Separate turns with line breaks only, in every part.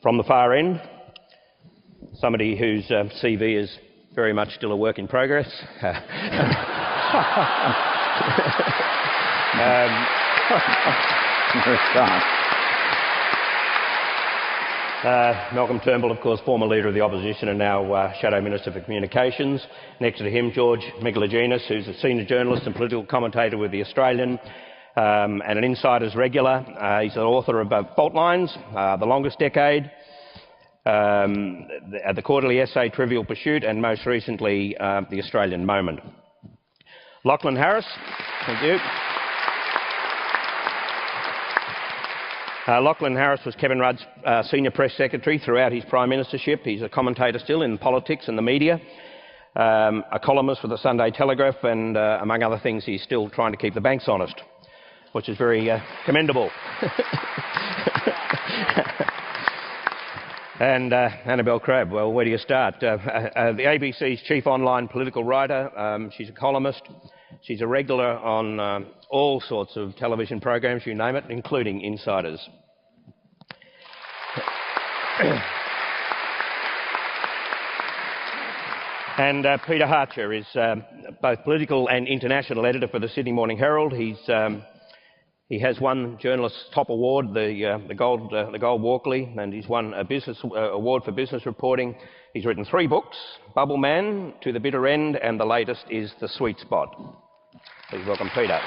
From the far end, somebody whose CV is very much still a work in progress. Malcolm Turnbull, of course, former Leader of the Opposition and now Shadow Minister for Communications. Next to him, George Megalogenis, who's a senior journalist and political commentator with The Australian and an Insiders regular. He's the author of Fault Lines, The Longest Decade, the quarterly essay Trivial Pursuit, and most recently The Australian Moment. Lachlan Harris, thank you. Lachlan Harris was Kevin Rudd's senior press secretary throughout his prime ministership. He's a commentator still in politics and the media, a columnist for the Sunday Telegraph, and among other things, he's still trying to keep the banks honest, which is very commendable. And Annabelle Crabb, well, where do you start? The ABC's chief online political writer. She's a columnist. She's a regular on all sorts of television programs, you name it, including Insiders. And Peter Harcher is both political and international editor for the Sydney Morning Herald. He has won Journalist's Top Award, the Gold Walkley, and he's won a business award for business reporting. He's written 3 books: Bubble Man, To the Bitter End, and the latest is The Sweet Spot. Please welcome Peter.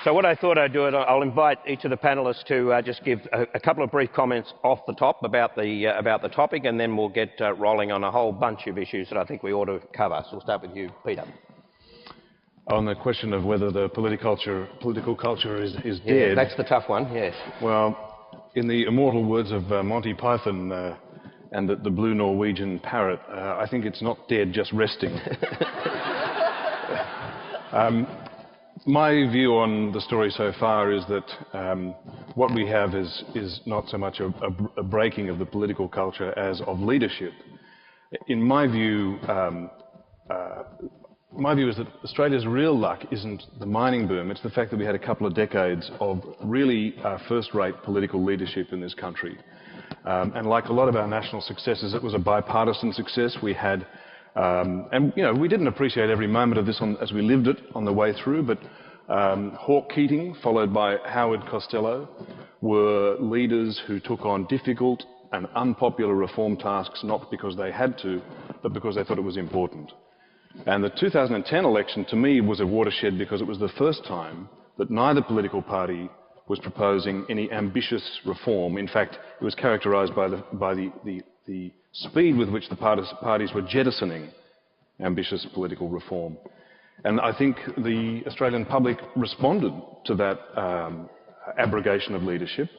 So what I thought I'd do is I'll invite each of the panellists to just give a couple of brief comments off the top about the topic, and then we'll get rolling on a whole bunch of issues that I think we ought to cover. So we'll start with you, Peter.
On the question of whether the political culture is dead.
Yeah, that's the tough one, yes.
Well, in the immortal words of Monty Python and the blue Norwegian parrot, I think it's not dead, just resting. My view on the story so far is that what we have is not so much a breaking of the political culture as of leadership. In my view, is that Australia's real luck isn't the mining boom, it's the fact that we had a couple of decades of really first-rate political leadership in this country. And like a lot of our national successes, it was a bipartisan success. We had and you know, we didn't appreciate every moment of this as we lived it on the way through, but Hawke Keating, followed by Howard Costello, were leaders who took on difficult and unpopular reform tasks, not because they had to, but because they thought it was important. And the 2010 election, to me, was a watershed because it was the first time that neither political party was proposing any ambitious reform. In fact, it was characterised by the speed with which the parties were jettisoning ambitious political reform. And I think the Australian public responded to that abrogation of leadership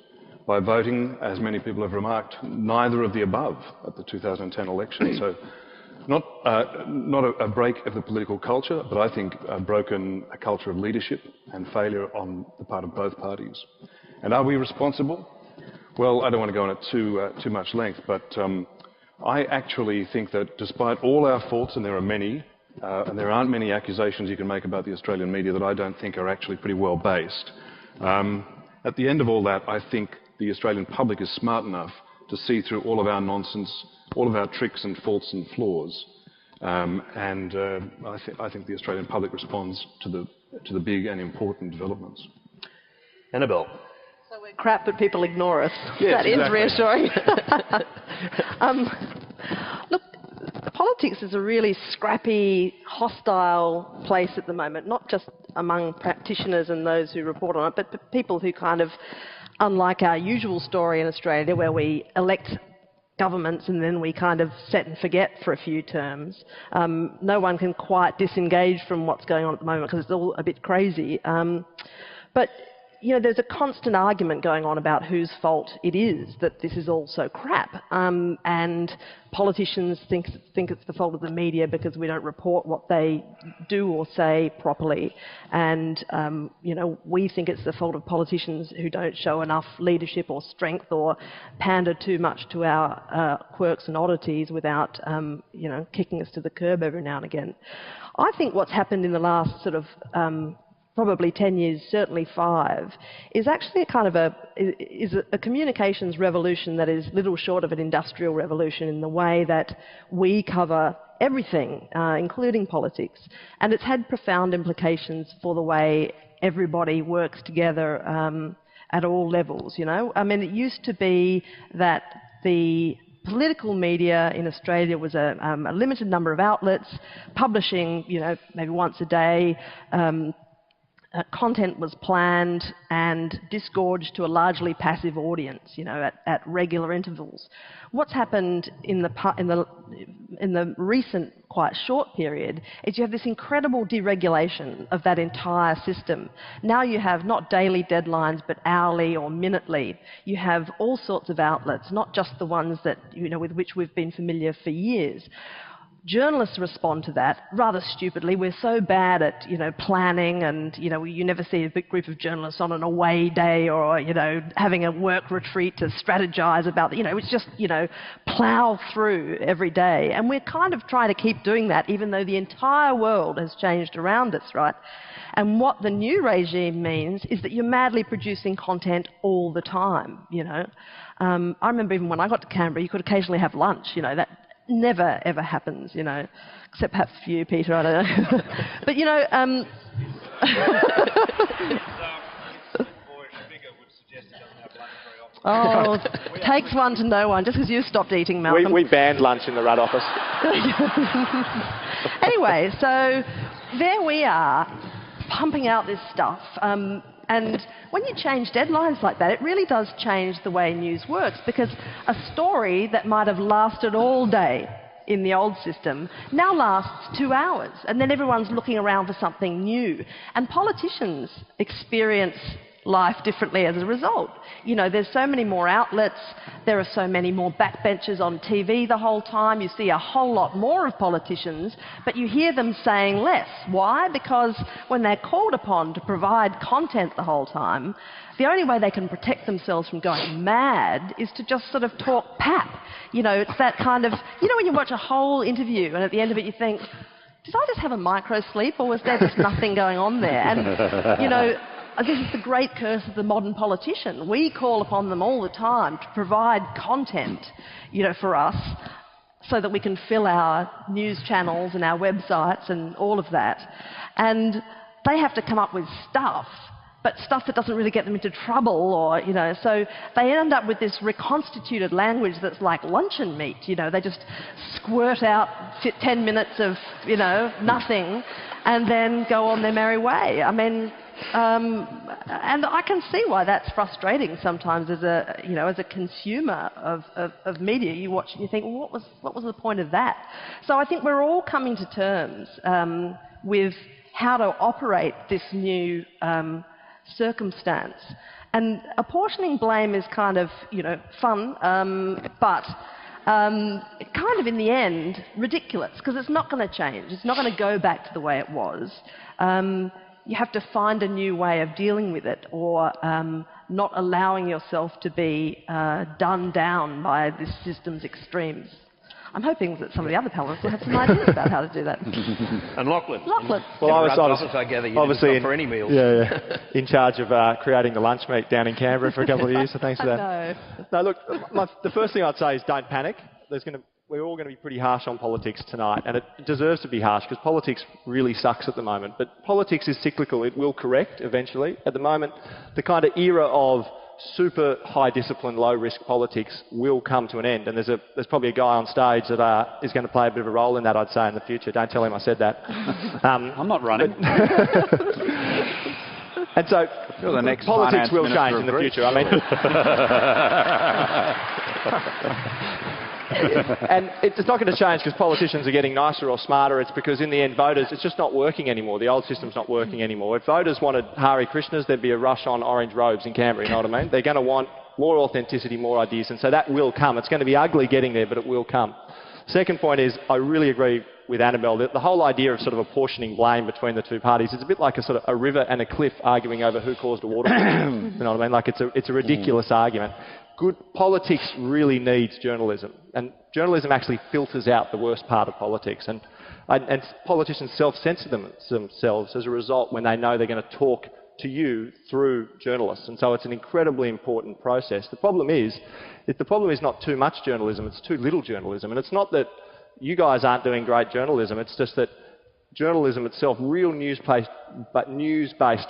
by voting, as many people have remarked, neither of the above at the 2010 election. So not a break of the political culture, but I think a culture of leadership and failure on the part of both parties. And are we responsible? Well, I don't want to go on at too much length, but I actually think that despite all our faults, and there are many, and there aren't many accusations you can make about the Australian media that I don't think are actually pretty well based, at the end of all that, I think the Australian public is smart enough to see through all of our nonsense, all of our tricks and faults and flaws. I think the Australian public responds to the big and important developments.
Annabelle.
So we're crap, but people ignore us.
Yes,
that is reassuring. Look, politics is a really scrappy, hostile place at the moment, not just among practitioners and those who report on it, but people who kind of, unlike our usual story in Australia, where we elect governments and then we kind of set and forget for a few terms. No one can quite disengage from what's going on at the moment because it's all a bit crazy. But you know, there's a constant argument going on about whose fault it is that this is all so crap. And politicians think it's the fault of the media because we don't report what they do or say properly. And, you know, we think it's the fault of politicians who don't show enough leadership or strength or pander too much to our quirks and oddities without, you know, kicking us to the curb every now and again. I think what's happened in the last sort of probably 10 years, certainly 5, is actually a kind of a communications revolution that is little short of an industrial revolution in the way that we cover everything, including politics. And it's had profound implications for the way everybody works together at all levels, you know. I mean, it used to be that the political media in Australia was a limited number of outlets publishing, you know, maybe once a day. Content was planned and disgorged to a largely passive audience, you know, at regular intervals. What's happened in the recent, quite short period is you have this incredible deregulation of that entire system. Now you have not daily deadlines, but hourly or minutely. You have all sorts of outlets, not just the ones that, you know, with which we've been familiar for years. Journalists respond to that rather stupidly. We're so bad at, you know, planning, and, you know, you never see a big group of journalists on an away day or, you know, having a work retreat to strategize about, you know, it's just, you know, plow through every day. And we're kind of trying to keep doing that even though the entire world has changed around us, right? And what the new regime means is that you're madly producing content all the time, you know. I remember even when I got to Canberra, you could occasionally have lunch, you know, that never, ever happens, you know, except perhaps for you, Peter, I don't know. But, you know... Oh, takes one to know one, just because you stopped eating, Malcolm.
We banned lunch in the Rudd office.
Anyway, so there we are, pumping out this stuff. And when you change deadlines like that, it really does change the way news works, because a story that might have lasted all day in the old system now lasts 2 hours, and then everyone's looking around for something new. And politicians experience life differently as a result. You know, there's so many more outlets, there are so many more backbenchers on TV the whole time, you see a whole lot more of politicians, but you hear them saying less. Why? Because when they're called upon to provide content the whole time, the only way they can protect themselves from going mad is to just sort of talk pap. You know, it's that kind of, you know, when you watch a whole interview and at the end of it you think, did I just have a micro sleep, or was there just nothing going on there? And, you know, this is the great curse of the modern politician. We call upon them all the time to provide content, you know, for us, so that we can fill our news channels and our websites and all of that. And they have to come up with stuff, but stuff that doesn't really get them into trouble, or, you know, so they end up with this reconstituted language that's like luncheon meat. You know, they just squirt out 10 minutes of, you know, nothing, and then go on their merry way. I mean, and I can see why that's frustrating sometimes as a, you know, as a consumer of media. You watch and you think, well, what was the point of that? So I think we're all coming to terms with how to operate this new circumstance. And apportioning blame is kind of, you know, fun, but kind of in the end ridiculous, because it's not going to change. It's not going to go back to the way it was. You have to find a new way of dealing with it, or not allowing yourself to be done down by this system's extremes. I'm hoping that some of the other panellists will have some ideas about how to do that.
And Lachlan.
Well, I was
I gather you
obviously
didn't stop for any meals.
Yeah, in charge of creating the lunch meet down in Canberra for a couple of years, so thanks for that. No, look, the first thing I'd say is don't panic. We're all going to be pretty harsh on politics tonight, and it deserves to be harsh because politics really sucks at the moment. But politics is cyclical. It will correct eventually. At the moment, the kind of era of super high discipline, low risk politics will come to an end, and there's probably a guy on stage that is going to play a bit of a role in that, I'd say, in the future. Don't tell him I said that.
I'm not running.
And so
the next
politics will
Minister
change in the
Greece.
future. I mean. And it's not going to change because politicians are getting nicer or smarter. It's because in the end, voters, it's just not working anymore. The old system's not working anymore. If voters wanted Hare Krishnas, there'd be a rush on orange robes in Canberra, you know what I mean? They're going to want more authenticity, more ideas, and so that will come. It's going to be ugly getting there, but it will come. Second point is, I really agree with Annabelle that the whole idea of sort of apportioning blame between the two parties is a bit like a sort of a river and a cliff arguing over who caused a waterfall. You know what I mean? Like it's a ridiculous argument. Good politics really needs journalism, and journalism actually filters out the worst part of politics. And And politicians self-censor themselves as a result when they know they're going to talk to you through journalists. And so it's an incredibly important process. The problem is not too much journalism, it's too little journalism. And it's not that you guys aren't doing great journalism, it's just that journalism itself, real news-based,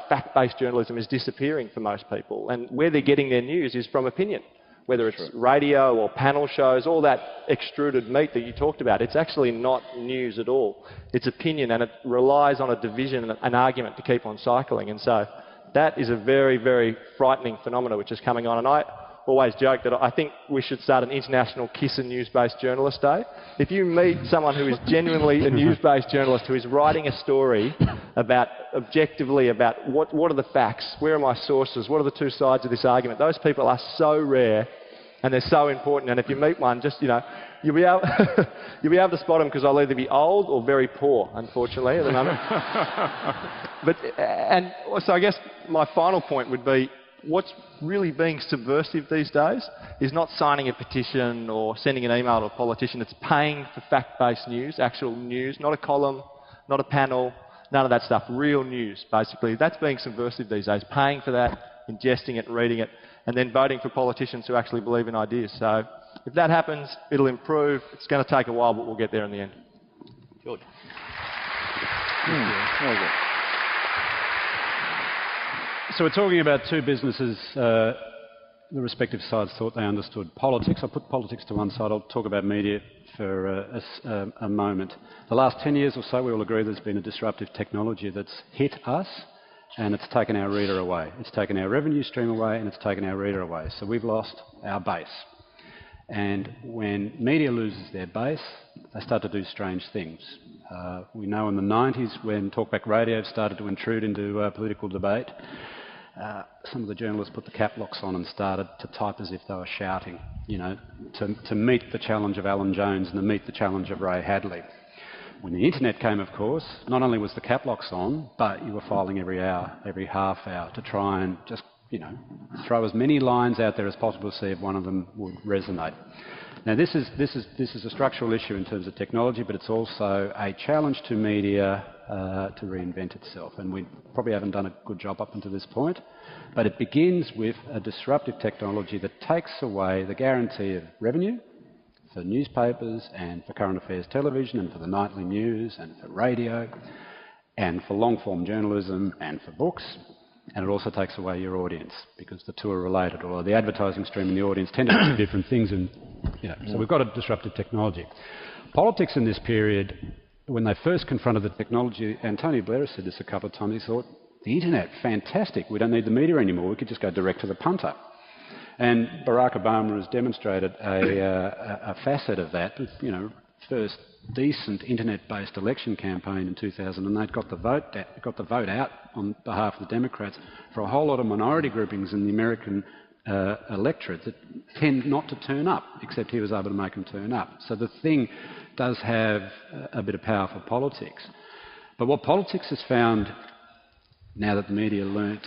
fact-based journalism is disappearing for most people. And where they're getting their news is from opinion, whether it's radio or panel shows, all that extruded meat that you talked about. It's actually not news at all. It's opinion, and it relies on a division, an argument to keep on cycling. And so that is a very, very frightening phenomenon which is coming on. And I always joke that I think we should start an international kiss and news-based journalist day. If you meet someone who is genuinely a news-based journalist who is writing a story about, objectively, about what are the facts, where are my sources, what are the two sides of this argument, those people are so rare and they're so important. And if you meet one, just, you'll be able, you'll be able to spot them because they'll either be old or very poor, unfortunately, at the moment. And so I guess my final point would be, what's really being subversive these days is not signing a petition or sending an email to a politician. It's paying for fact-based news, actual news, not a column, not a panel, none of that stuff. Real news, basically. That's being subversive these days, paying for that, ingesting it, reading it, and then voting for politicians who actually believe in ideas. So if that happens, it'll improve. It's going to take a while, but we'll get there in the end.
George.
Very good. So we're talking about two businesses, the respective sides thought they understood politics. I'll put politics to one side. I'll talk about media for a moment. The last 10 years or so, we all agree there's been a disruptive technology that's hit us and it's taken our reader away. It's taken our revenue stream away and it's taken our reader away. So we've lost our base. And when media loses their base, they start to do strange things. We know in the 90s when talkback radio started to intrude into political debate, some of the journalists put the cap locks on and started to type as if they were shouting, to meet the challenge of Alan Jones and to meet the challenge of Ray Hadley. When the internet came, of course, not only was the cap locks on, but you were filing every hour, every half hour to try and just, throw as many lines out there as possible to see if one of them would resonate. Now, this is a structural issue in terms of technology, but it's also a challenge to media to reinvent itself. And we probably haven't done a good job up until this point. But it begins with a disruptive technology that takes away the guarantee of revenue for newspapers and for current affairs television and for the nightly news and for radio and for long-form journalism and for books. And it also takes away your audience because the two are related, or the advertising stream and the audience tend to do different things. And, so we've got a disruptive technology. Politics in this period, when they first confronted the technology, and Tony Blair said this a couple of times, he thought, the internet, fantastic, we don't need the media anymore, we could just go direct to the punter. And Barack Obama has demonstrated a facet of that. First decent internet-based election campaign in 2008 got the vote out on behalf of the Democrats for a whole lot of minority groupings in the American electorate that tend not to turn up, except he was able to make them turn up. So the thing does have a bit of power for politics. But what politics has found, now that the media learnt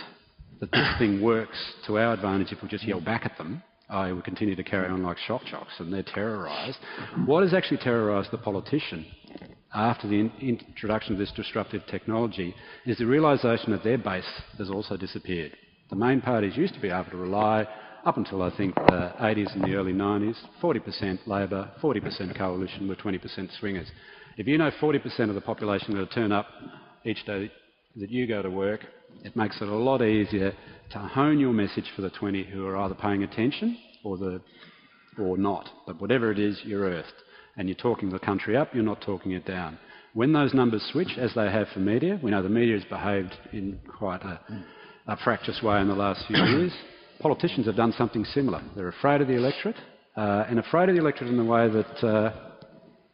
that this thing works to our advantage if we just yell back at them, we continue to carry on like shock jocks and they're terrorised. What has actually terrorised the politician after the introduction of this disruptive technology is the realisation that their base has also disappeared. The main parties used to be able to rely, up until I think the 80s and the early 90s, 40% Labor, 40% Coalition with 20% swingers. If you know 40% of the population are going to turn up each day that you go to work, it makes it a lot easier to hone your message for the 20 who are either paying attention or not. But whatever it is, you're earthed. And you're talking the country up, you're not talking it down. When those numbers switch, as they have for media, we know the media has behaved in quite a fractious way in the last few years. Politicians have done something similar. They're afraid of the electorate, and afraid of the electorate in the way that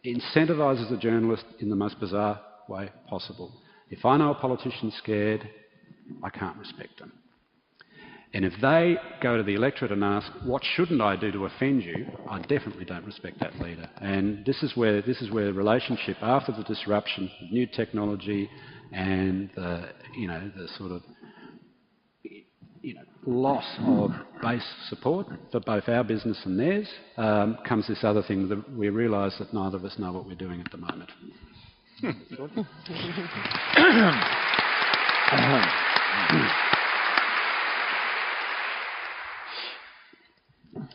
incentivises the journalist in the most bizarre way possible. If I know a politician's scared, I can't respect them. And if they go to the electorate and ask, what shouldn't I do to offend you, I definitely don't respect that leader. And this is where the relationship after the disruption of new technology and the sort of loss of base support for both our business and theirs, comes this other thing that we realise that neither of us know what we're doing at the moment.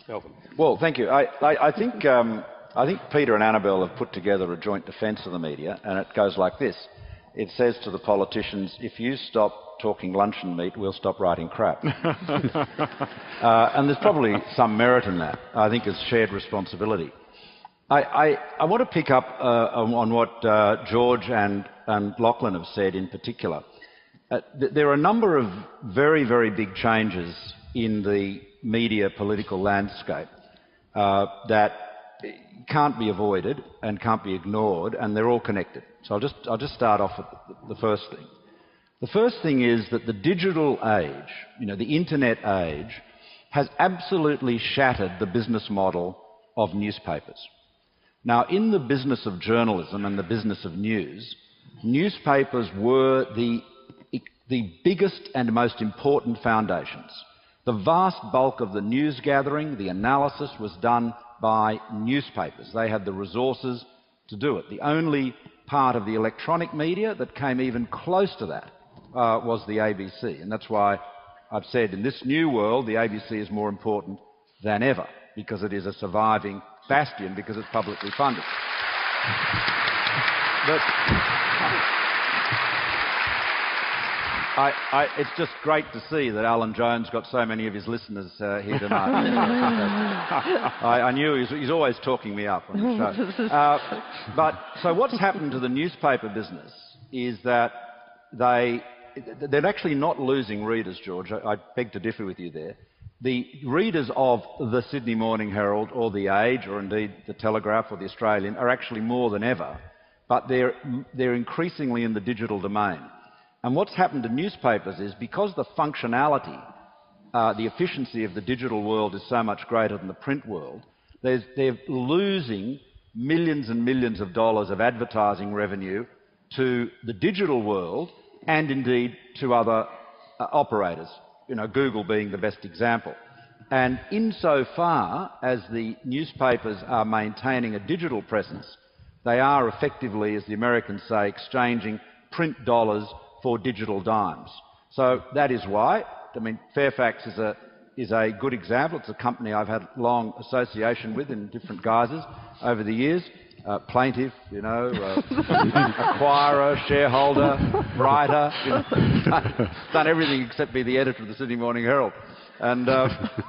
Welcome.
Well, thank you. I think Peter and Annabelle have put together a joint defence of the media, and it goes like this. It says to the politicians, if you stop talking luncheon meat, we'll stop writing crap. And there's probably some merit in that. I think it's shared responsibility. I want to pick up on what George and Lachlan have said in particular. There are a number of very, very big changes in the media political landscape that can't be avoided and can't be ignored, and they're all connected. So I'll just start off with the first thing. The first thing is that the digital age, the internet age, has absolutely shattered the business model of newspapers. Now, in the business of journalism and the business of news, newspapers were the biggest and most important foundations. The vast bulk of the news gathering, the analysis was done by newspapers. They had the resources to do it. The only part of the electronic media that came even close to that was the ABC. And that's why I've said in this new world the ABC is more important than ever, because it is a surviving bastion, because it's publicly funded. But it's just great to see that Alan Jones got so many of his listeners here tonight. I knew he's always talking me up on the show. So what's happened to the newspaper business is that they're actually not losing readers, George. I beg to differ with you there. The readers of the Sydney Morning Herald or the Age, or indeed the Telegraph or the Australian, are actually more than ever, but they're increasingly in the digital domain. And what's happened to newspapers is, because the functionality, the efficiency of the digital world is so much greater than the print world, they're losing millions and millions of dollars of advertising revenue to the digital world and indeed to other operators, Google being the best example. And insofar as the newspapers are maintaining a digital presence, they are effectively, as the Americans say, exchanging print dollars for digital dimes. So that is why, Fairfax is a good example. It's a company I've had long association with in different guises over the years. Plaintiff, acquirer, shareholder, writer, done everything except be the editor of the Sydney Morning Herald. And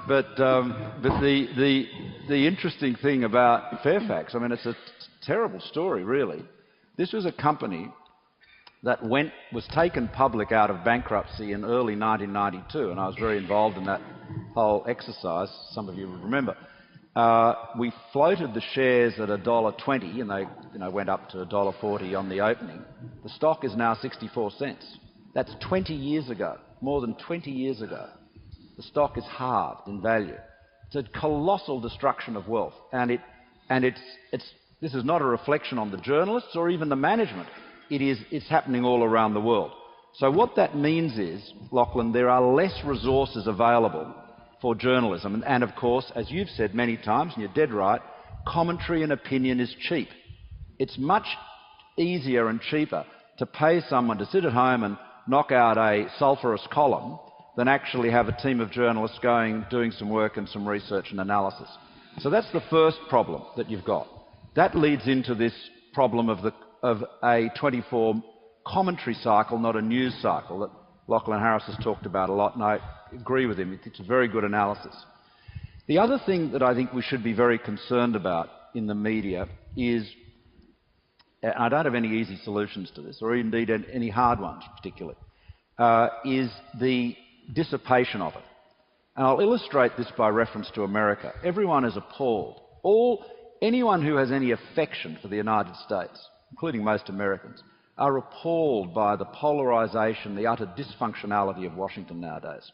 but the interesting thing about Fairfax, it's a terrible story, really. This was a company that was taken public out of bankruptcy in early 1992, and I was very involved in that whole exercise. Some of you would remember. We floated the shares at $1.20, and they went up to $1.40 on the opening. The stock is now 64 cents. That's 20 years ago, more than 20 years ago. The stock is halved in value. It's a colossal destruction of wealth, and this is not a reflection on the journalists or even the management. It's happening all around the world. So what that means is, Lachlan, there are less resources available for journalism. And of course, as you've said many times, and you're dead right, commentary and opinion is cheap. It's much easier and cheaper to pay someone to sit at home and knock out a sulphurous column than actually have a team of journalists doing some work and some research and analysis. So that's the first problem that you've got. That leads into this problem of a 24 commentary cycle, not a news cycle, that Lachlan Harris has talked about a lot, and I agree with him. It's a very good analysis. The other thing that I think we should be very concerned about in the media is, and I don't have any easy solutions to this, or indeed any hard ones particularly, is the dissipation of it. And I'll illustrate this by reference to America. Everyone is appalled. Anyone who has any affection for the United States, including most Americans, are appalled by the polarisation, the utter dysfunctionality of Washington nowadays.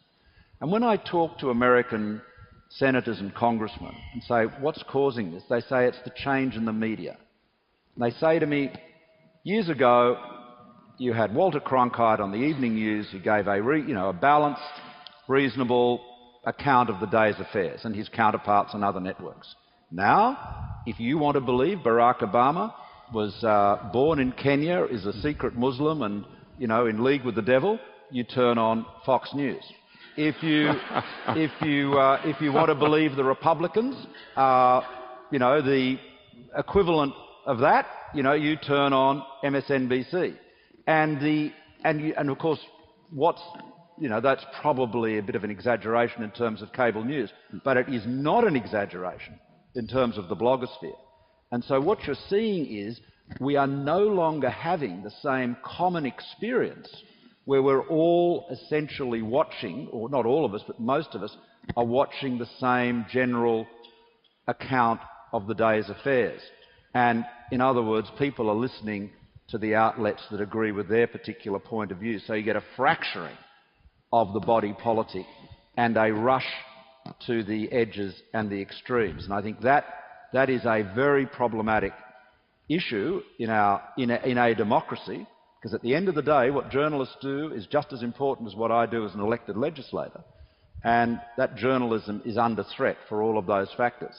And when I talk to American senators and congressmen and say, what's causing this? They say it's the change in the media. And they say to me, years ago, you had Walter Cronkite on the evening news who gave a balanced, reasonable account of the day's affairs, and his counterparts on other networks. Now, if you want to believe Barack Obama, born in Kenya, is a secret Muslim and, you know, in league with the devil, you turn on Fox News. If you want to believe the Republicans, you know, the equivalent of that, you know, you turn on MSNBC. And of course, you know, that's probably a bit of an exaggeration in terms of cable news, but it is not an exaggeration in terms of the blogosphere. And so what you're seeing is we are no longer having the same common experience where we're all essentially watching, or not all of us, but most of us, are watching the same general account of the day's affairs. And in other words, people are listening to the outlets that agree with their particular point of view. So you get a fracturing of the body politic and a rush to the edges and the extremes. And I think that is a very problematic issue in a democracy, because at the end of the day, what journalists do is just as important as what I do as an elected legislator. And that journalism is under threat for all of those factors.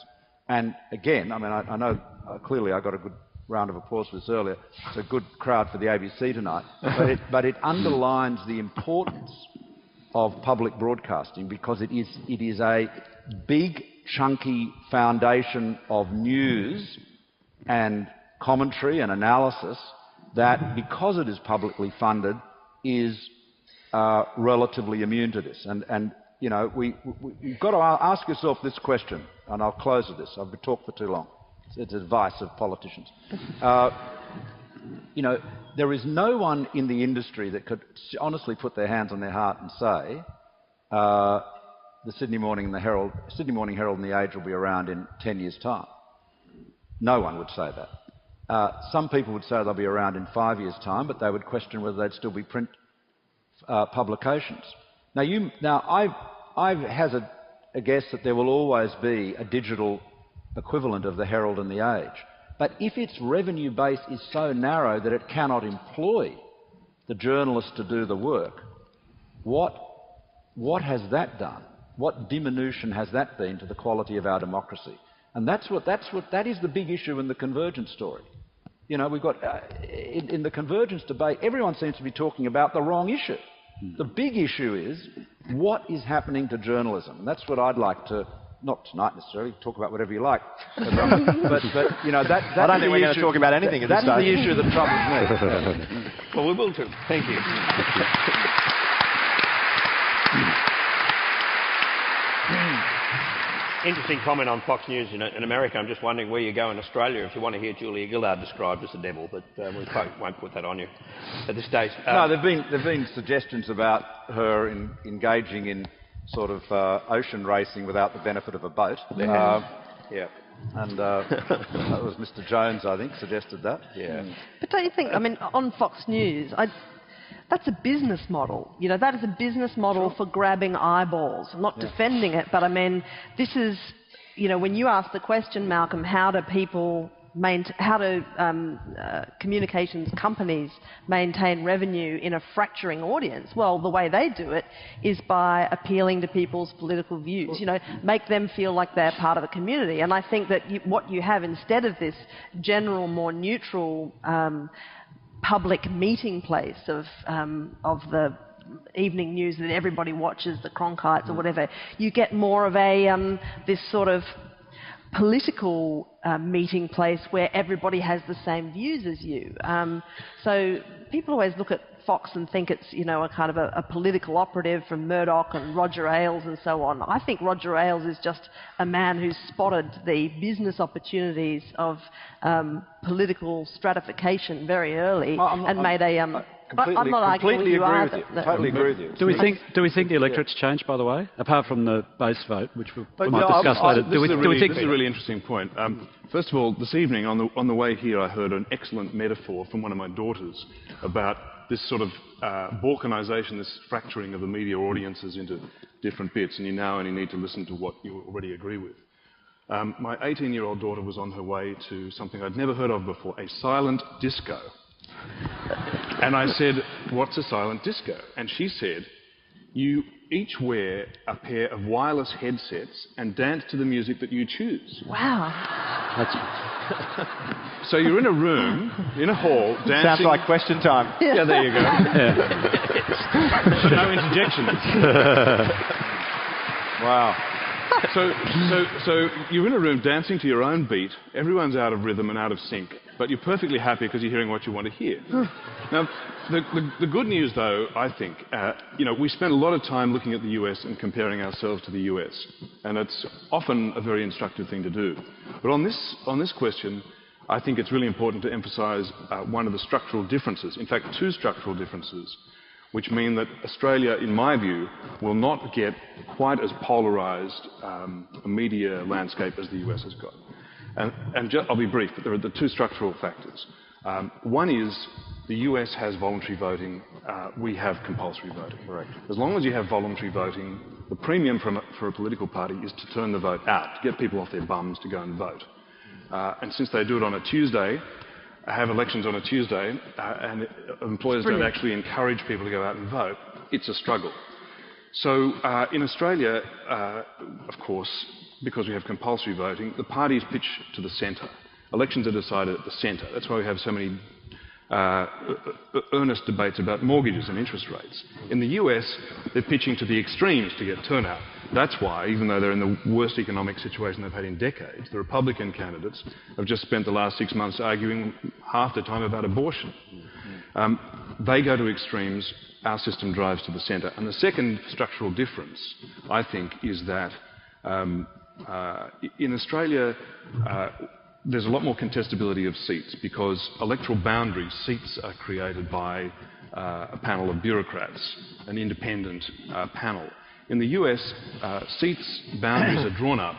And again, I mean, I know clearly I got a good round of applause for this earlier. It's a good crowd for the ABC tonight. But it underlines the importance of public broadcasting, because it is a big, chunky foundation of news and commentary and analysis that, because it is publicly funded, is relatively immune to this. And you know, you've got to ask yourself this question, and I'll close with this. I've talked for too long. It's advice of politicians. You know, there is no one in the industry that could honestly put their hands on their heart and say the Sydney Morning Herald and the Age will be around in 10 years' time. No one would say that. Some people would say they'll be around in 5 years' time, but they would question whether they'd still be print publications. Now, I hazard a guess that there will always be a digital equivalent of the Herald and the Age. But if its revenue base is so narrow that it cannot employ the journalists to do the work, what has that done? What diminution has that been to the quality of our democracy? And that is the big issue in the convergence story. You know, we've got in the convergence debate, everyone seems to be talking about the wrong issue. The big issue is what is happening to journalism. And that's what I'd like to, not tonight necessarily, talk about whatever you like. But you know, that's
I don't think we're going to talk about anything at this stage.
That's the issue that troubles me.
Well, we will too. Thank you. Interesting comment on Fox News in America. I'm just wondering where you go in Australia if you want to hear Julia Gillard described as the devil, but we won't put that on you at this stage.
No, there've been suggestions about her engaging in sort of ocean racing without the benefit of a boat. Yeah. And that was Mr. Jones, I think, suggested that. Yeah.
But don't you think, I mean, on Fox News, that's a business model. You know, that is a business model for grabbing eyeballs. I'm not defending it, but I mean, this is, you know, when you ask the question, Malcolm, how do communications companies maintain revenue in a fracturing audience? Well, the way they do it is by appealing to people's political views, you know, make them feel like they're part of the community. And I think that what you have instead of this general, more neutral public meeting place of the evening news that everybody watches, the Cronkites or whatever, you get more of a this sort of political meeting place where everybody has the same views as you. So people always look at Fox and think it's, you know, a kind of a political operative from Murdoch and Roger Ailes and so on. I think Roger Ailes is just a man who's spotted the business opportunities of political stratification very early and made a... I'm not arguing with you either.
Totally agree with you.
Do we think the electorate's changed, by the way, apart from the base vote, which we might discuss later?
This is a really interesting point. First of all, this evening on the way here, I heard an excellent metaphor from one of my daughters about this sort of balkanisation, this fracturing of the media audiences into different bits, and you now only need to listen to what you already agree with. My 18-year-old daughter was on her way to something I'd never heard of before, a silent disco. And I said, "What's a silent disco?" And she said, you each wear a pair of wireless headsets and dance to the music that you choose.
Wow.
So you're in a room, in a hall, dancing...
Sounds like question time.
Yeah, there you go. No interjections.
Wow.
So you're in a room dancing to your own beat. Everyone's out of rhythm and out of sync, but you're perfectly happy because you're hearing what you want to hear. Now, the good news, though, I think, we spend a lot of time looking at the US and comparing ourselves to the US, and it's often a very instructive thing to do. But on this question, I think it's really important to emphasise one of the structural differences, in fact, two structural differences, which mean that Australia, in my view, will not get quite as polarised a media landscape as the US has got. And I'll be brief, but there are the two structural factors. One is the US has voluntary voting, we have compulsory voting.
Correct.
As long as you have voluntary voting, the premium for a political party is to turn the vote out, to get people off their bums to go and vote. And since they do it on a Tuesday, have elections on a Tuesday, and employers don't actually encourage people to go out and vote, it's a struggle. So in Australia, of course, because we have compulsory voting, the parties pitch to the centre. Elections are decided at the centre. That's why we have so many earnest debates about mortgages and interest rates. In the US, they're pitching to the extremes to get turnout. That's why, even though they're in the worst economic situation they've had in decades, the Republican candidates have just spent the last 6 months arguing half the time about abortion. They go to extremes, our system drives to the centre. And the second structural difference, I think, is that in Australia, there's a lot more contestability of seats because electoral boundaries, seats are created by a panel of bureaucrats, an independent panel. In the US, seats boundaries are drawn up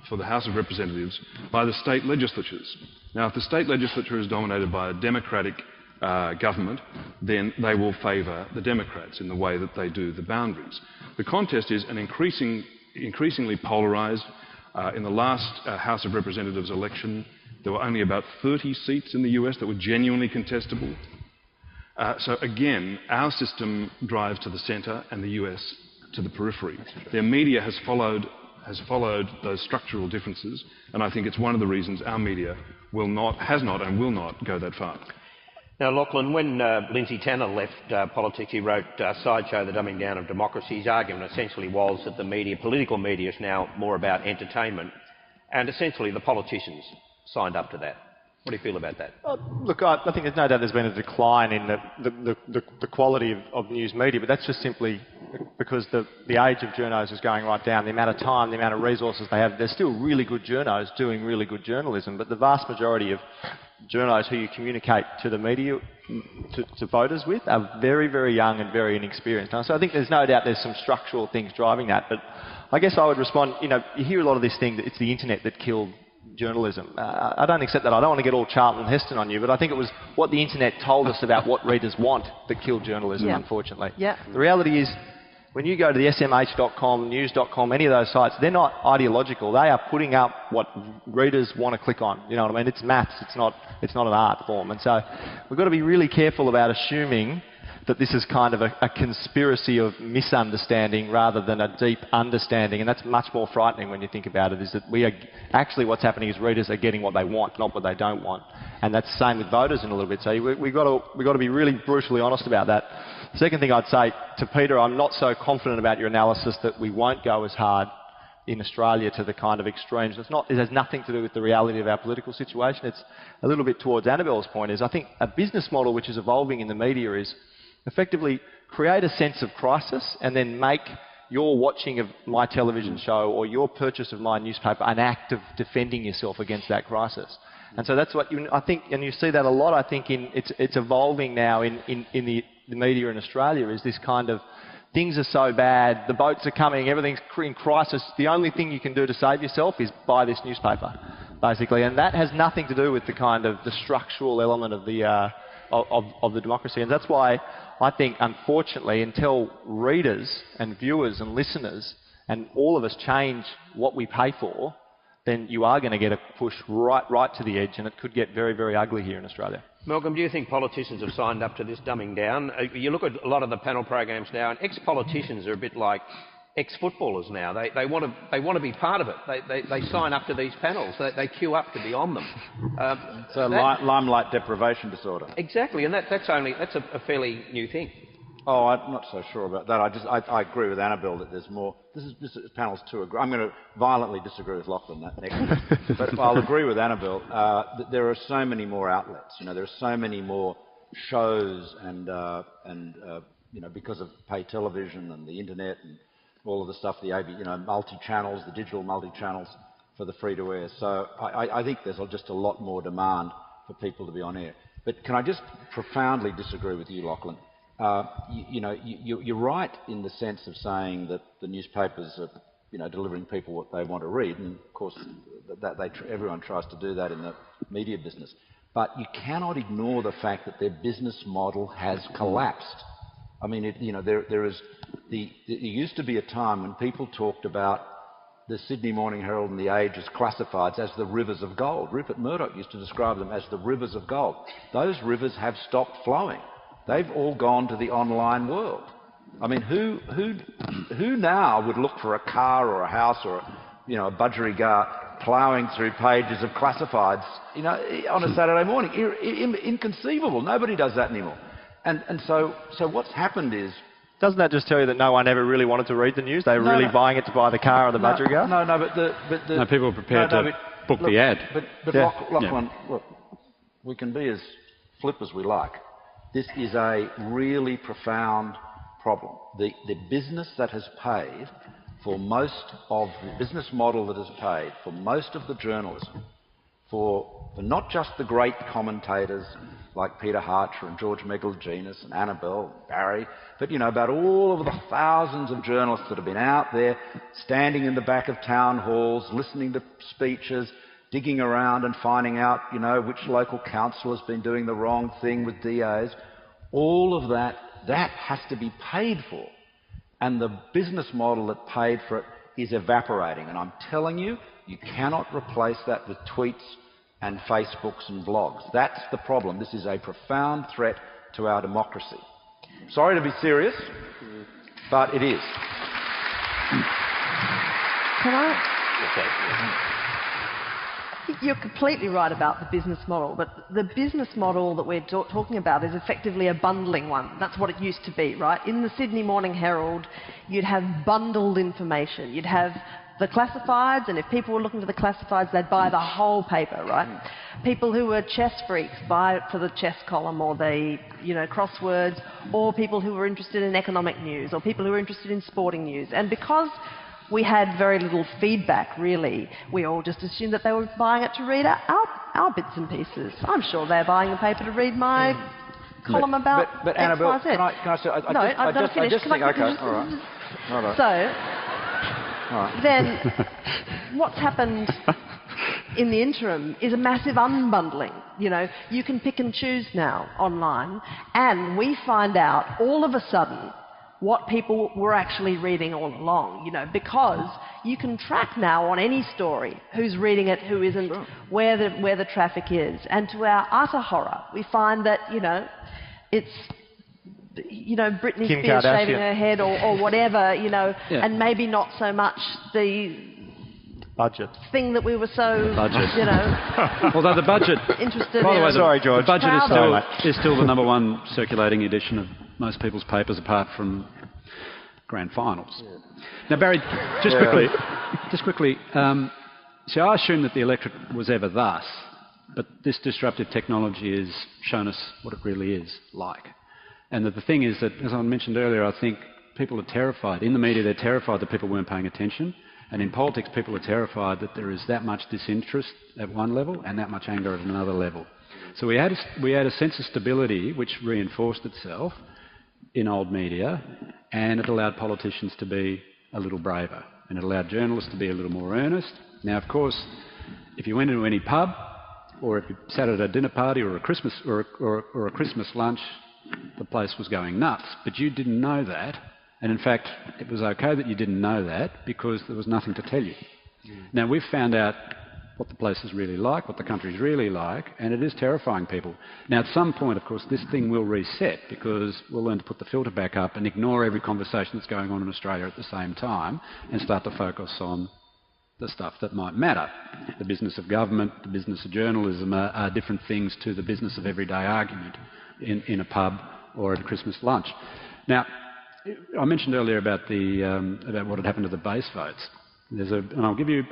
for the House of Representatives by the state legislatures. Now, if the state legislature is dominated by a Democratic government, then they will favour the Democrats in the way that they do the boundaries. The contest is an increasingly polarised. In the last House of Representatives election, there were only about 30 seats in the US that were genuinely contestable. So again, our system drives to the centre and the US to the periphery. Their media has followed those structural differences, and I think it's one of the reasons our media has not and will not go that far.
Now, Lachlan, when Lindsay Tanner left politics, he wrote Sideshow, The Dumbing Down of Democracy. His argument essentially was that the media, political media, is now more about entertainment, and essentially the politicians signed up to that. What do you feel about that?
Look, I think there's no doubt there's been a decline in the quality of news media, but that's just simply because the age of journos is going right down. The amount of time, the amount of resources they have. There's still really good journos doing really good journalism, but the vast majority of journos who you communicate to the media, to voters with, are very, very young and very inexperienced. So I think there's no doubt there's some structural things driving that, but I guess I would respond, you hear a lot of this thing that it's the internet that killed journalism. I don't accept that. I don't want to get all Charlton Heston on you, but I think it was what the internet told us about what readers want that killed journalism, unfortunately.
Yeah.
The reality is, when you go to the smh.com, news.com, any of those sites, they're not ideological. They are putting up what readers want to click on. You know what I mean? It's maths. It's not an art form. And so we've got to be really careful about assuming that this is kind of a conspiracy of misunderstanding rather than a deep understanding. And that's much more frightening when you think about it, is that we are actually, what's happening is readers are getting what they want, not what they don't want. And that's the same with voters in a little bit. So we've got to be really brutally honest about that. The second thing I'd say to Peter, I'm not so confident about your analysis that we won't go as hard in Australia to the kind of extremes. It has nothing to do with the reality of our political situation. It's a little bit towards Annabelle's point, is I think a business model which is evolving in the media is effectively create a sense of crisis and then make your watching of my television show or your purchase of my newspaper an act of defending yourself against that crisis. And so that's what I think, and you see that a lot, I think, it's evolving now in the media in Australia, is this kind of things are so bad, the boats are coming, everything's in crisis, the only thing you can do to save yourself is buy this newspaper, basically. And that has nothing to do with the kind of the structural element of the democracy. And that's why I think, unfortunately, until readers and viewers and listeners and all of us change what we pay for, then you are going to get a push right to the edge, and it could get very, very ugly here in Australia.
Malcolm, do you think politicians have signed up to this dumbing down? You look at a lot of the panel programs now, and ex-politicians are a bit like ex-footballers now. They want to be part of it. They sign up to these panels. They queue up to be on them.
So limelight deprivation disorder.
Exactly, and that's a fairly new thing.
Oh, I'm not so sure about that. I agree with Annabelle that there's more. This is panels 2. I'm going to violently disagree with Lachlan that next. But I'll agree with Annabelle that there are so many more outlets. You know, there are so many more shows and you know, because of pay television and the internet and all of the stuff, multi-channels, the digital multi-channels for the free-to-air. So I think there's just a lot more demand for people to be on air. But can I just profoundly disagree with you, Lachlan? You're right in the sense of saying that the newspapers are, delivering people what they want to read, and of course everyone tries to do that in the media business. But you cannot ignore the fact that their business model has collapsed. I mean, there used to be a time when people talked about the Sydney Morning Herald and the Age as classifieds as the rivers of gold. Rupert Murdoch used to describe them as the rivers of gold. Those rivers have stopped flowing. They've all gone to the online world. I mean, who now would look for a car or a house or a budgerigar ploughing through pages of classifieds on a Saturday morning? Inconceivable. Nobody does that anymore. And so what's happened is...
Doesn't that just tell you that no one ever really wanted to read the news? They were really buying it to buy the car or the budgerigar?
No, people were prepared to book the ad.
But Lachlan, look, we can be as flip as we like. This is a really profound problem. The business that has paid for most of the business model that has paid for most of the journalism, for not just the great commentators like Peter Harcher and George Megalogenis and Annabelle and Barry, but about all of the thousands of journalists that have been out there standing in the back of town halls, listening to speeches, digging around and finding out, which local council has been doing the wrong thing with DAs. All of that has to be paid for. And the business model that paid for it is evaporating. And I'm telling you, you cannot replace that with tweets and Facebooks and blogs. That's the problem. This is a profound threat to our democracy. Sorry to be serious, but it is.
Can I? You're completely right about the business model, but the business model that we're talking about is effectively a bundling one. That's what it used to be, right? In the Sydney Morning Herald, you'd have bundled information. You'd have the classifieds, and if people were looking for the classifieds, they'd buy the whole paper, right? People who were chess freaks buy it for the chess column or the, crosswords, or people who were interested in economic news, or people who were interested in sporting news. And because we had very little feedback, really, we all just assumed that they were buying it to read our bits and pieces. I'm sure they're buying the paper to read my column about
But
X,
Annabelle,
Y, Z.
can I say...
I've got to finish.
Okay, all right.
So, then what's happened in the interim is a massive unbundling. You can pick and choose now online, and we find out all of a sudden what people were actually reading all along, because you can track now on any story who's reading it, who isn't, sure, where the traffic is. And to our utter horror, we find that, it's, Britney
Kim
Spears
Kardashian
shaving her head or whatever, and maybe not so much the
budget
thing that we were so,
Although the budget,
interested
by the
in.
way,
Sorry, George.
The budget is still the #1 circulating edition of most people's papers, apart from grand finals. Yeah. Now, Barry, just quickly. So I assume that the electorate was ever thus, but this disruptive technology has shown us what it really is like. And that the thing is that, as I mentioned earlier, I think people are terrified. In the media, they're terrified that people weren't paying attention. And in politics, people are terrified that there is that much disinterest at one level and that much anger at another level. So we had a sense of stability which reinforced itself in old media, and it allowed politicians to be a little braver, and it allowed journalists to be a little more earnest. Now, of course, if you went into any pub, or if you sat at a dinner party or a Christmas or a Christmas lunch, the place was going nuts. But you didn't know that. And in fact, it was okay that you didn't know that because there was nothing to tell you. Now, we've found out what the place is really like, what the country is really like, and it is terrifying people. Now, at some point, of course, this thing will reset because we'll learn to put the filter back up and ignore every conversation that's going on in Australia at the same time and start to focus on the stuff that might matter. The business of government, the business of journalism are different things to the business of everyday argument in a pub or at a Christmas lunch. Now, I mentioned earlier about what had happened to the base votes. And I'll give you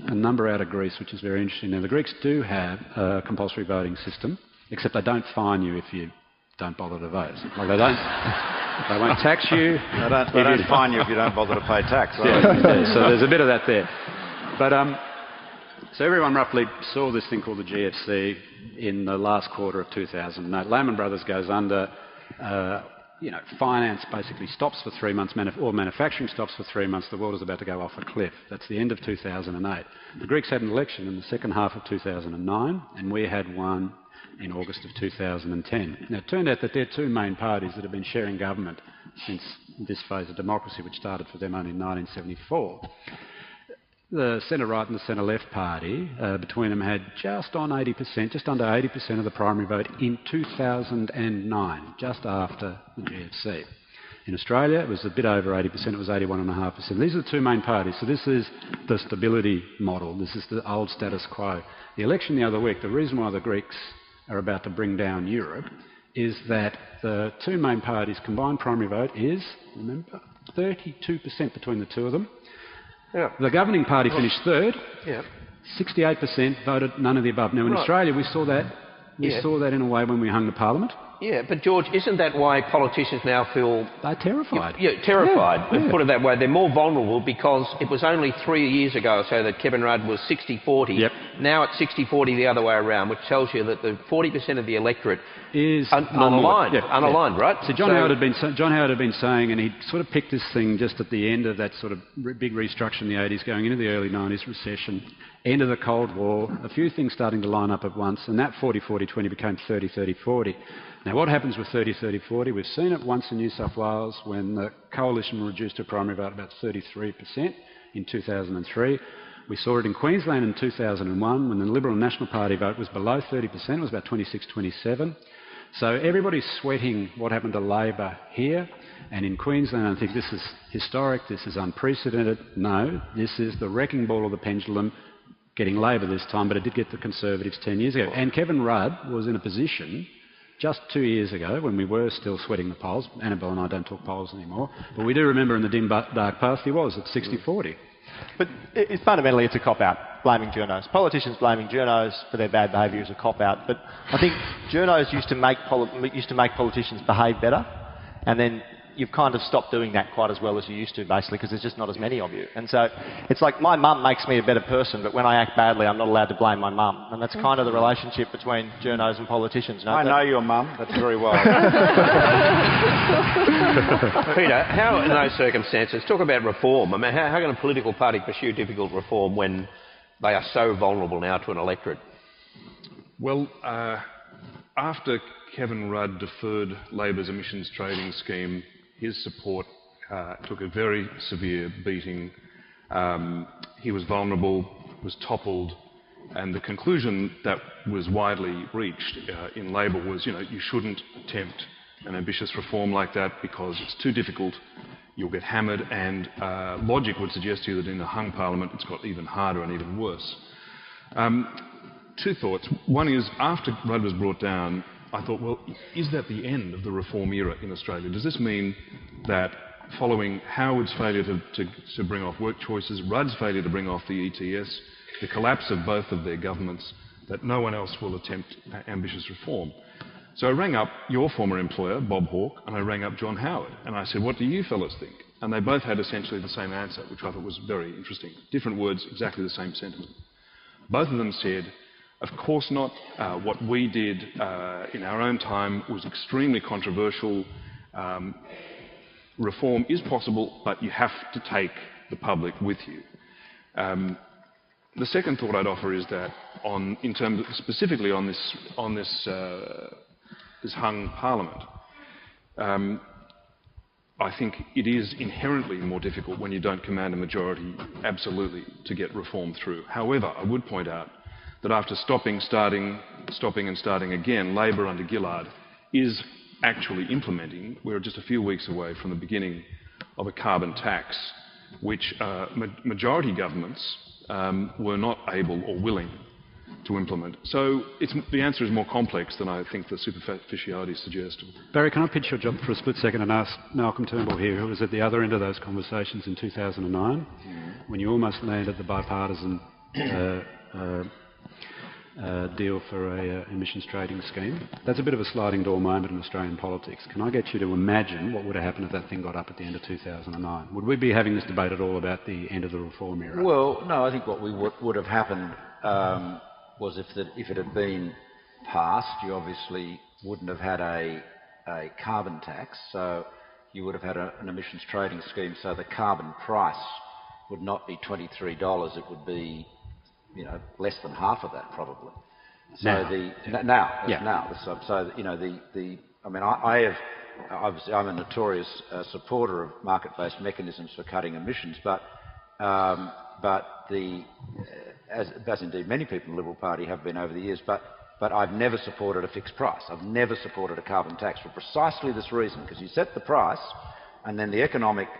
a number out of Greece, which is very interesting. Now, the Greeks do have a compulsory voting system, except they don't fine you if you don't bother to vote. Like they won't tax you.
They don't fine you if you don't bother to pay tax.
Yeah, so there's a bit of that there. But so everyone roughly saw this thing called the GFC in the last quarter of 2008. Lehman Brothers goes under. Finance basically stops for 3 months, or manufacturing stops for 3 months. The world is about to go off a cliff. That's the end of 2008. The Greeks had an election in the second half of 2009, and we had one in August of 2010. Now, it turned out that there are two main parties that have been sharing government since this phase of democracy, which started for them only in 1974. The centre-right and the centre-left party, between them, had just under 80% of the primary vote in 2009, just after the GFC. In Australia, it was a bit over 80%, it was 81.5%. These are the two main parties, so this is the stability model, this is the old status quo. The election the other week, the reason why the Greeks are about to bring down Europe is that the two main parties' combined primary vote is, remember, 32% between the two of them.
Yeah.
The governing party finished third.
Yeah.
68% voted none of the above. Now, in Australia, we saw that. We saw that in a way when we hung the parliament.
Yeah, but George, isn't that why politicians now feel...
They're terrified.
Yeah, terrified. Yeah. Put it that way. They're more vulnerable because it was only 3 years ago or so that Kevin Rudd was 60-40. Yep. Now it's 60-40 the other way around, which tells you that the 40% of the electorate is unaligned. Unaligned, right?
So John Howard had been saying, and he sort of picked this thing just at the end of that sort of big restructure in the 80s, going into the early 90s, recession, end of the Cold War, a few things starting to line up at once, and that 40-40-20 became 30-30-40. Now, what happens with 30-30-40? We've seen it once in New South Wales when the coalition reduced her primary vote about 33% in 2003. We saw it in Queensland in 2001 when the Liberal and National Party vote was below 30%. It was about 26-27. So everybody's sweating what happened to Labor here. And in Queensland, I think this is historic, this is unprecedented. No, this is the wrecking ball of the pendulum getting Labor this time, but it did get the Conservatives 10 years ago. And Kevin Rudd was in a position just 2 years ago, when we were still sweating the polls. Annabelle and I don't talk polls anymore, but we do remember in the dim dark past he was at 60-40.
But fundamentally it's a cop-out, blaming journos. Politicians blaming journos for their bad behaviour is a cop-out, but I think journos used to make politicians behave better, and then you've kind of stopped doing that quite as well as you used to, basically, because there's just not as many of you. And so it's like my mum makes me a better person, but when I act badly, I'm not allowed to blame my mum. And that's kind of the relationship between journos and politicians.
I know your mum. That's very well.
Peter, how in those circumstances, talk about reform. I mean, how can a political party pursue difficult reform when they are so vulnerable now to an electorate?
Well, after Kevin Rudd deferred Labor's emissions trading scheme, his support took a very severe beating. He was vulnerable, was toppled, and the conclusion that was widely reached in Labor was, you shouldn't attempt an ambitious reform like that because it's too difficult, you'll get hammered, and logic would suggest to you that in a hung parliament it's got even harder and even worse. Two thoughts. One is, after Rudd was brought down, I thought, well, is that the end of the reform era in Australia? Does this mean that following Howard's failure to bring off work choices, Rudd's failure to bring off the ETS, the collapse of both of their governments, that no one else will attempt ambitious reform? So I rang up your former employer, Bob Hawke, and I rang up John Howard, and I said, what do you fellas think? And they both had essentially the same answer, which I thought was very interesting. Different words, exactly the same sentiment. Both of them said, of course not. What we did in our own time was extremely controversial. Reform is possible, but you have to take the public with you. The second thought I'd offer is that, in terms of, specifically on this hung parliament, I think it is inherently more difficult when you don't command a majority, absolutely, to get reform through. However, I would point out that after stopping and starting again, Labor under Gillard is actually implementing, we're just a few weeks away from the beginning of a carbon tax, which majority governments were not able or willing to implement. So the answer is more complex than I think the superficiality suggests.
Barry, can I pitch your job for a split second and ask Malcolm Turnbull here, who was at the other end of those conversations in 2009, when you almost landed the bipartisan deal for a emissions trading scheme. That's a bit of a sliding door moment in Australian politics. Can I get you to imagine what would have happened if that thing got up at the end of 2009? Would we be having this debate at all about the end of the reform era?
Well, no, I think what would have happened was if it had been passed, you obviously wouldn't have had a carbon tax, so you would have had an emissions trading scheme, so the carbon price would not be $23, it would be, you know, less than half of that probably. So now. So you know, I mean, obviously I'm a notorious supporter of market-based mechanisms for cutting emissions, but as indeed many people in the Liberal Party have been over the years, but I've never supported a fixed price. I've never supported a carbon tax for precisely this reason, because you set the price and then the economic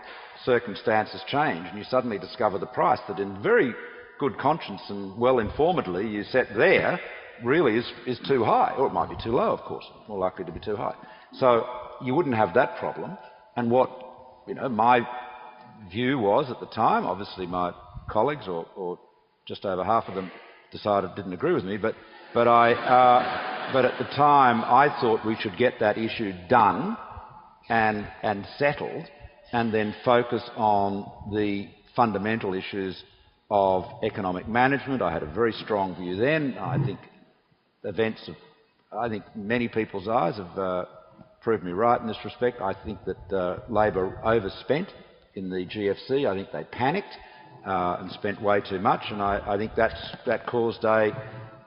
circumstances change and you suddenly discover the price that in very good conscience and well-informedly you set there really is too high, or it might be too low, of course, more likely to be too high. So you wouldn't have that problem. And what, you know, my view was at the time, obviously my colleagues or just over half of them didn't agree with me, but at the time I thought we should get that issue done and settled, and then focus on the fundamental issues of economic management. I had a very strong view then. I think many people's eyes have proved me right in this respect. I think that Labor overspent in the GFC. I think they panicked and spent way too much, and I think that caused a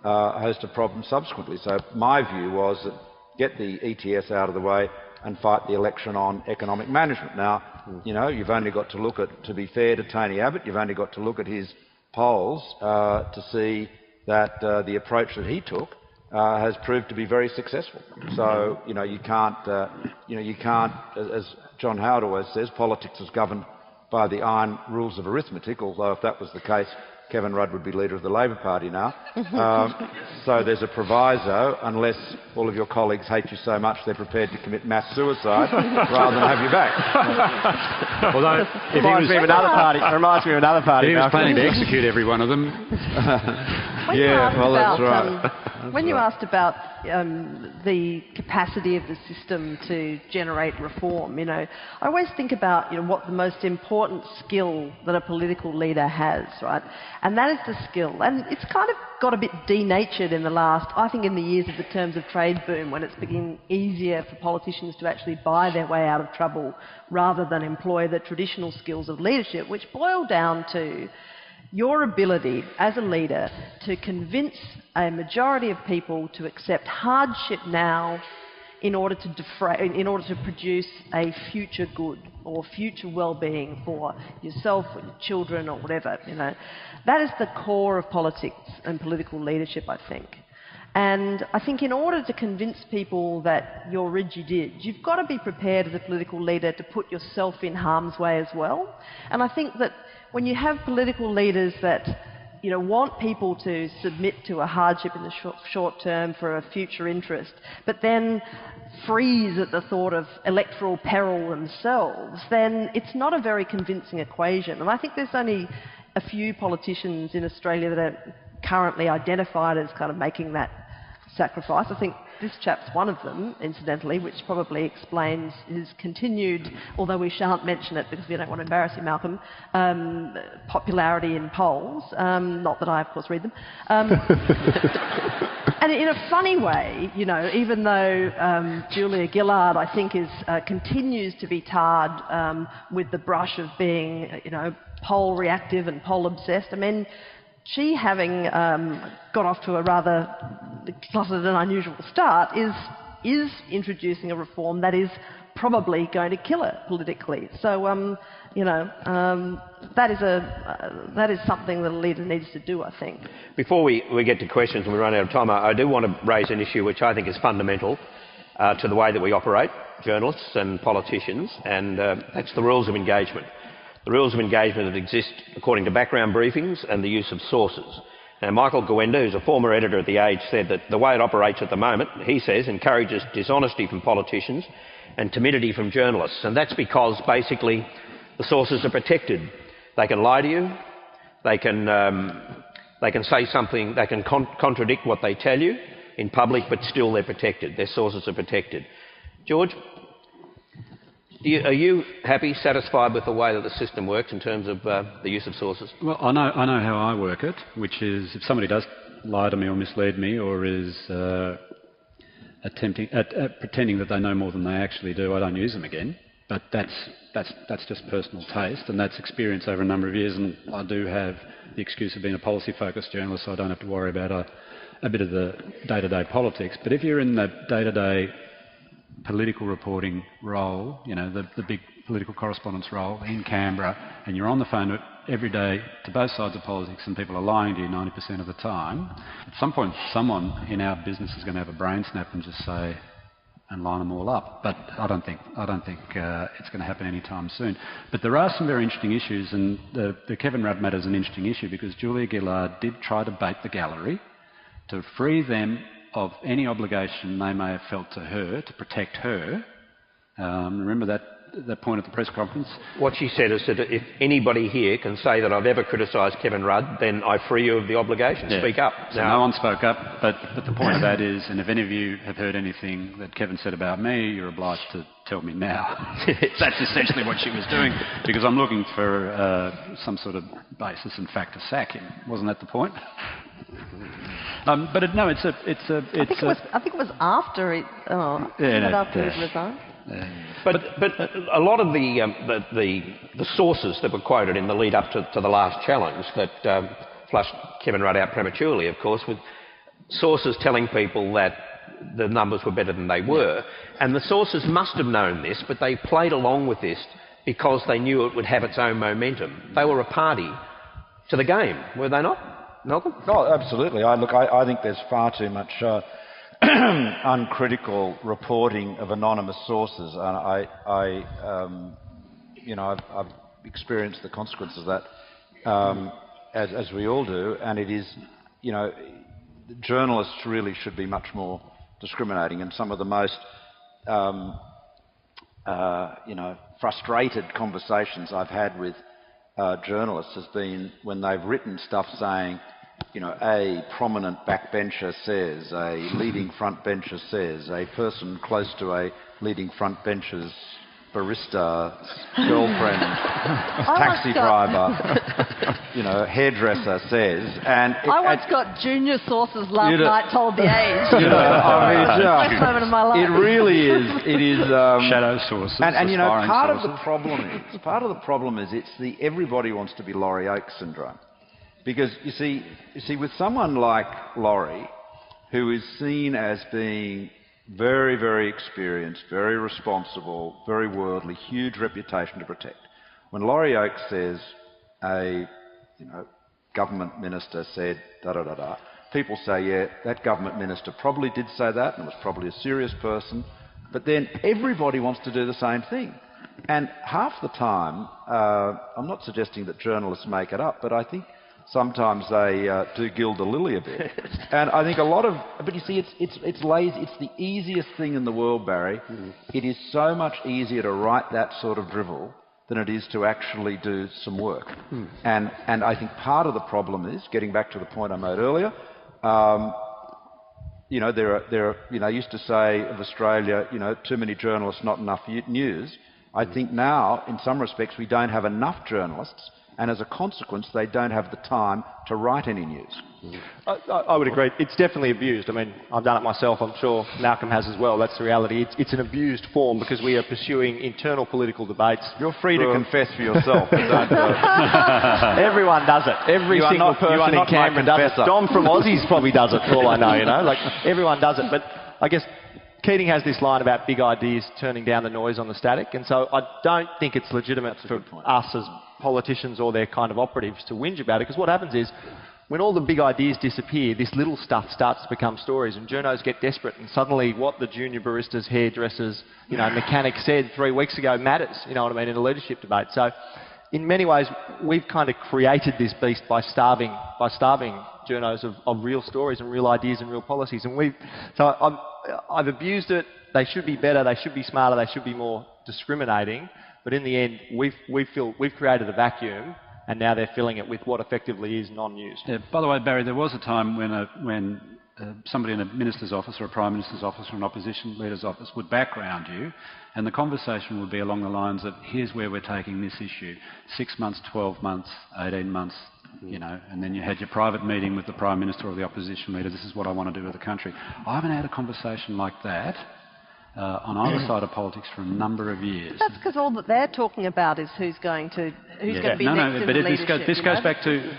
host of problems subsequently. So my view was that get the ETS out of the way and fight the election on economic management. Now, you know, you've only got to look at, to be fair to Tony Abbott, you've only got to look at his polls to see that the approach that he took has proved to be very successful. So, you know, you can't, as John Howard always says, politics is governed by the iron rules of arithmetic, although if that was the case, Kevin Rudd would be leader of the Labor Party now. So there's a proviso, unless all of your colleagues hate you so much they're prepared to commit mass suicide rather than have you back.
Although, it reminds me of another party.
He was planning to execute every one of them.
That's right.
When you asked about the capacity of the system to generate reform, you know, I always think about, you know, what the most important skill that a political leader has, right? And that is the skill. And it's kind of got a bit denatured in the last, I think, in the years of the terms of trade boom, when it's become easier for politicians to actually buy their way out of trouble rather than employ the traditional skills of leadership, which boil down to your ability as a leader to convince a majority of people to accept hardship now in order to produce a future good or future well-being for yourself or your children or whatever. You know, that is the core of politics and political leadership, I think. And I think in order to convince people that you're rigid, you've got to be prepared as a political leader to put yourself in harm's way as well. And I think that when you have political leaders that, you know, want people to submit to a hardship in the short term for a future interest, but then freeze at the thought of electoral peril themselves, then it's not a very convincing equation. And I think there's only a few politicians in Australia that are currently identified as kind of making that sacrifice. I think this chap's one of them, incidentally, which probably explains his continued, although we shan't mention it because we don't want to embarrass you, Malcolm, popularity in polls. Not that I, of course, read them. And in a funny way, you know, even though Julia Gillard, I think, continues to be tarred with the brush of being, you know, poll reactive and poll obsessed. I mean, she, having got off to a rather cluttered and unusual start, is introducing a reform that is probably going to kill it politically. So, that is something that a leader needs to do, I think.
Before we get to questions and we run out of time, I do want to raise an issue which I think is fundamental to the way that we operate, journalists and politicians, and that's the rules of engagement. The rules of engagement that exist according to background briefings and the use of sources. Now, Michael Gowenda, who's a former editor at The Age, said that the way it operates at the moment, he says, encourages dishonesty from politicians and timidity from journalists. And that's because, basically, the sources are protected. They can lie to you, they can say something, they can contradict what they tell you in public, but still they're protected. Their sources are protected. George, are you happy, satisfied with the way that the system works in terms of the use of sources?
Well, I know how I work it, which is if somebody does lie to me or mislead me or is pretending that they know more than they actually do, I don't use them again. But that's just personal taste, and that's experience over a number of years. And I do have the excuse of being a policy-focused journalist, so I don't have to worry about a bit of the day-to-day politics. But if you're in the day-to-day political reporting role, the big political correspondence role in Canberra, and you're on the phone every day to both sides of politics and people are lying to you 90% of the time, at some point someone in our business is going to have a brain snap and just say, and line them all up. But I don't think it's going to happen anytime soon. But there are some very interesting issues, and the Kevin Rudd matter is an interesting issue because Julia Gillard did try to bait the gallery to free them of any obligation they may have felt to her to protect her. Remember that point at the press conference?
What she said is that if anybody here can say that I've ever criticised Kevin Rudd, then I free you of the obligation. Yeah. Speak up.
So no one spoke up, but the point of that is, and if any of you have heard anything that Kevin said about me, you're obliged to tell me now. That's essentially what she was doing, because I'm looking for some sort of basis and fact to sack him. Wasn't that the point? I think
it was after it. After he resigned.
But a lot of the sources that were quoted in the lead up to the last challenge that flushed Kevin Rudd out prematurely, of course, with sources telling people that the numbers were better than they were, and the sources must have known this, but they played along with this because they knew it would have its own momentum. They were a party to the game, were they not, Malcolm?
Oh, absolutely. I think there's far too much uncritical reporting of anonymous sources, and I've experienced the consequences of that, as we all do. And it is, journalists really should be much more discriminating. And some of the most, frustrated conversations I've had with journalists has been when they've written stuff saying, a prominent backbencher says, a leading frontbencher says, a person close to a leading frontbencher's barista, girlfriend, taxi driver, hairdresser says. And
I once got junior sources last night told the age.
Best
moment of my life.
It really is. It is
shadow sources.
And part of the problem is it's everybody wants to be Laurie Oakes syndrome. Because you see, with someone like Laurie, who is seen as being very, very experienced, very responsible, very worldly, huge reputation to protect. When Laurie Oakes says a government minister said da-da-da-da, people say, yeah, that government minister probably did say that and was probably a serious person, but then everybody wants to do the same thing. And half the time, I'm not suggesting that journalists make it up, but I think sometimes they do gild the lily a bit. And I think but you see, it's lazy. It's the easiest thing in the world, Barry. It is so much easier to write that sort of drivel than it is to actually do some work. And I think part of the problem is, getting back to the point I made earlier, I used to say of Australia, too many journalists, not enough news. I think now, in some respects, we don't have enough journalists, and as a consequence, they don't have the time to write any news.
I would agree. It's definitely abused. I mean, I've done it myself. I'm sure Malcolm has as well. That's the reality. It's an abused form because we are pursuing internal political debates.
You're free to confess for yourself.
Everyone does it. Every single person in Canberra does it. Dom from Aussies probably does it, for all I know, Like, everyone does it. But I guess Keating has this line about big ideas turning down the noise on the static, and so I don't think it's legitimate for us as politicians or their kind of operatives to whinge about it, because what happens is, when all the big ideas disappear, this little stuff starts to become stories, and journos get desperate, and suddenly what the junior baristas, hairdressers, mechanics said 3 weeks ago matters, in a leadership debate. So in many ways, we've kind of created this beast by starving journos of real stories and real ideas and real policies. And I've abused it. They should be better, they should be smarter, they should be more discriminating. But in the end, we've created a vacuum, and now they're filling it with what effectively is non-news.
Yeah, by the way, Barry, there was a time when somebody in a minister's office or a prime minister's office or an opposition leader's office would background you, and the conversation would be along the lines of, here's where we're taking this issue, 6 months, 12 months, 18 months, and then you had your private meeting with the prime minister or the opposition leader, this is what I want to do with the country. I haven't had a conversation like that on either side of politics for a number of years.
That's because all that they're talking about is who's going to be next in the leadership.
This goes back to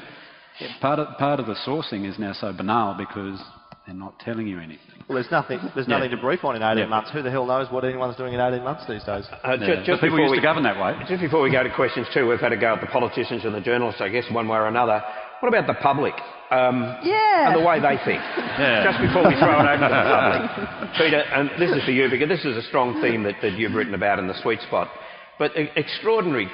part of the sourcing is now so banal because they're not telling you anything.
Well, there's nothing to brief on in 18 months. Who the hell knows what anyone's doing in 18 months these days?
Just people used to govern that way.
Just before we go to questions too, we've had to go at the politicians and the journalists, I guess, one way or another. What about the public? And the way they think. Just before we throw it over to the public. Peter, and this is for you, because this is a strong theme that you've written about in the sweet spot. But extraordinary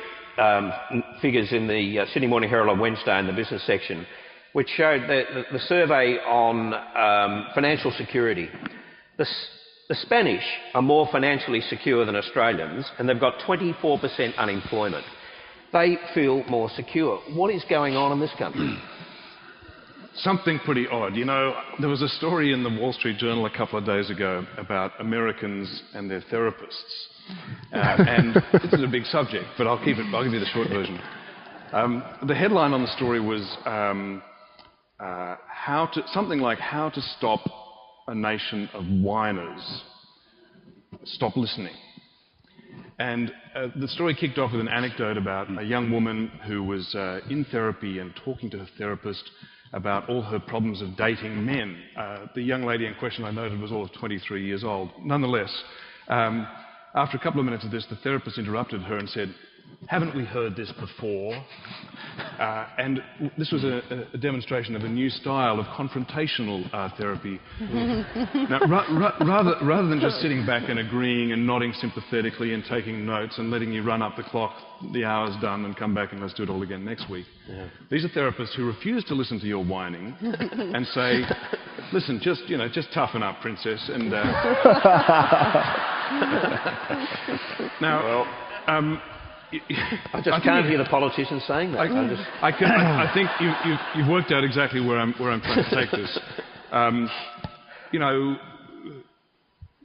figures in the Sydney Morning Herald on Wednesday in the business section, which showed the survey on financial security. The Spanish are more financially secure than Australians, and they've got 24% unemployment. They feel more secure. What is going on in this country?
Something pretty odd. There was a story in the Wall Street Journal a couple of days ago about Americans and their therapists. And this is a big subject, but I'll give you the short version. The headline on the story was something like how to stop a nation of whiners. Stop listening. And the story kicked off with an anecdote about a young woman who was in therapy and talking to her therapist about all her problems of dating men. The young lady in question, I noted, was all of 23 years old. Nonetheless, after a couple of minutes of this, the therapist interrupted her and said, "Haven't we heard this before?" And this was a demonstration of a new style of confrontational therapy. Now, rather than just sitting back and agreeing and nodding sympathetically and taking notes and letting you run up the clock, the hour's done, and come back and let's do it all again next week. These are therapists who refuse to listen to your whining and say, "Listen, just toughen up, princess." And now.
I just can't hear the politicians saying that.
I think you've worked out exactly where I'm trying to take this.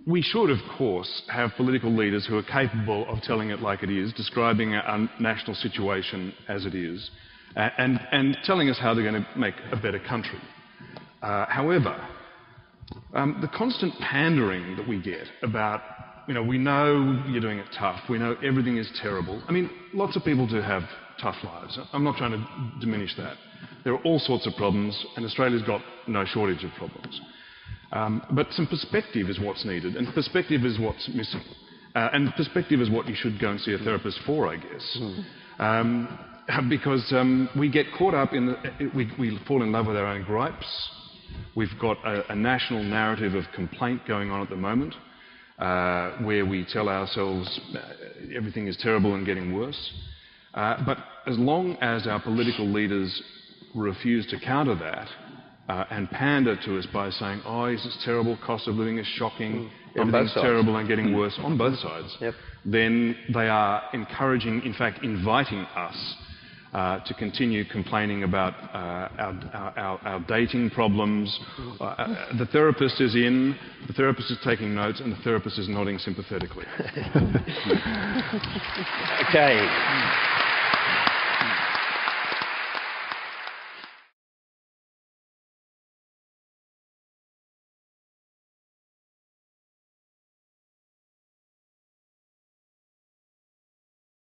We should, of course, have political leaders who are capable of telling it like it is, describing our national situation as it is, and telling us how they're going to make a better country. However, the constant pandering that we get about we know you're doing it tough. We know everything is terrible. I mean, lots of people do have tough lives. I'm not trying to diminish that. There are all sorts of problems, and Australia's got no shortage of problems. But some perspective is what's needed, and perspective is what's missing. And perspective is what you should go and see a therapist for, I guess. Because we get caught up in we fall in love with our own gripes. We've got a national narrative of complaint going on at the moment. Where we tell ourselves everything is terrible and getting worse. But as long as our political leaders refuse to counter that and pander to us by saying, "Oh, this is terrible, cost of living is shocking, everything's terrible and getting worse," on both sides, then they are encouraging, in fact inviting us to continue complaining about our dating problems. The therapist is in, the therapist is taking notes, and the therapist is nodding sympathetically.
Okay.